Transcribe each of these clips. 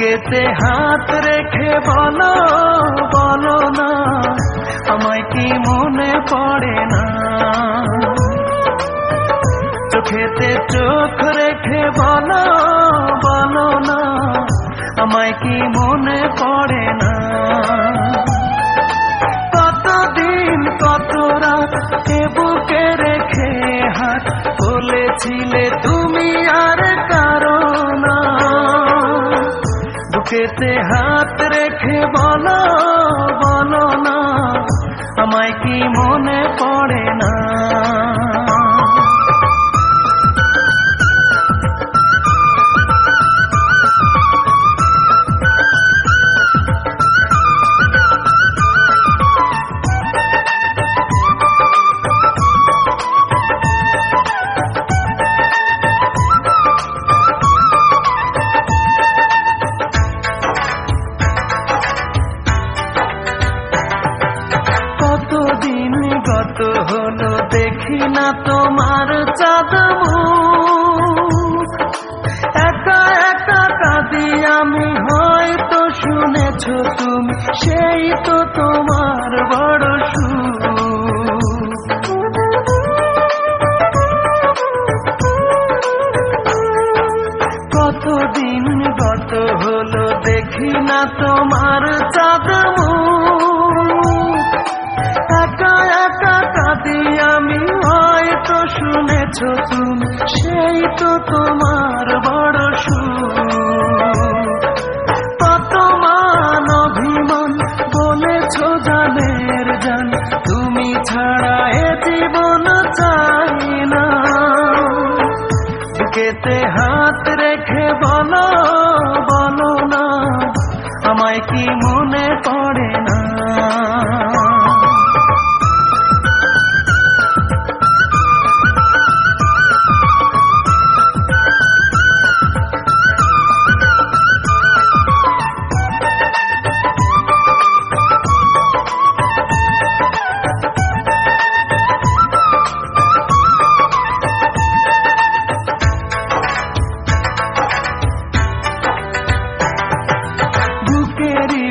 বুকেতে হাত রেখে বলো বলো না, আমায় কি মনে পড়ে না? চোখেতে চোখ রেখে বলো বলো না, আমায় কি মনে পড়ে না? কতদিন কত রাত এ বুকে রেখে হাত বলেছিলে তুমি আর কারো না। বুকেতে হাত রেখে বলো বলো না, আমায় কি মনে পড়ে না? গত হলো দেখি না তোমার চাঁদ মুখ, একা একা কাঁদি আমি, হয়তো শুনেছ তুমি, সেই তো তোমার বড় সুখ। কতদিন গত হলো দেখি না তোমার চাঁদ মুখ, একা একা কাঁদি আমি, হয়তো শুনেছ তুমি, সেই তো তোমার বড় সুখ। কত মান অভিমান বলেছ জানের জান, তুমি ছাড়া এ জীবন চাই না। বুকেতে হাত রেখে বলো বলো না, আমায় কি মনে পড়ে না?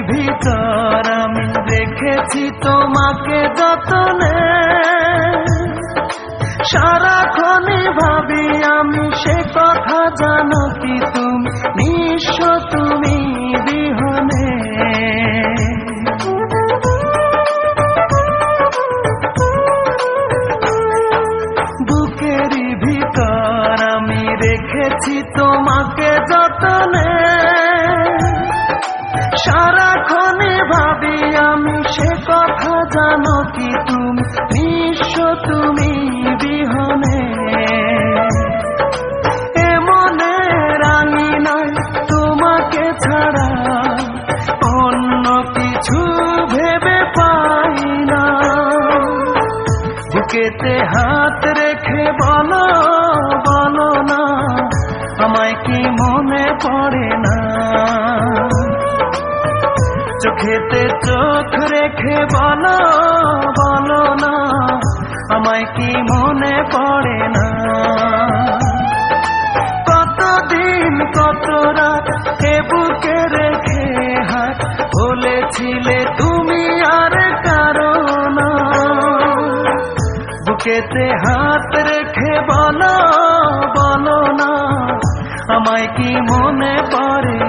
ভিতর আমি রেখেছি তোমাকে যতনে, সারাক্ষণই ভাবি আমি সে কথা, জানো কি তুমি নিঃস্ব তুমি বিহনে। বুকেরই ভিতর আমি রেখেছি তোমাকে যতনে, সারাক্ষণে ভাবি আমি সে কথা, জানো কি তুমি নিঃস্ব তুমি বিহনে। এমনে রাঙি নাই তোমাকে ছাড়া, অন্য কিছু ভেবে পাই না। বুকেতে হাত রেখে বলো বলো না, আমায় কি মনে পড়ে না? চোখেতে চোখ রেখে বলো বলো না, আমায় কি মনে পড়ে না? কতদিন কত রাত এ বুকে রেখে হাত বলেছিলে তুমি আর কারো না। বুকেতে হাত রেখে বলো বলো না, আমায় কি মনে পড়ে?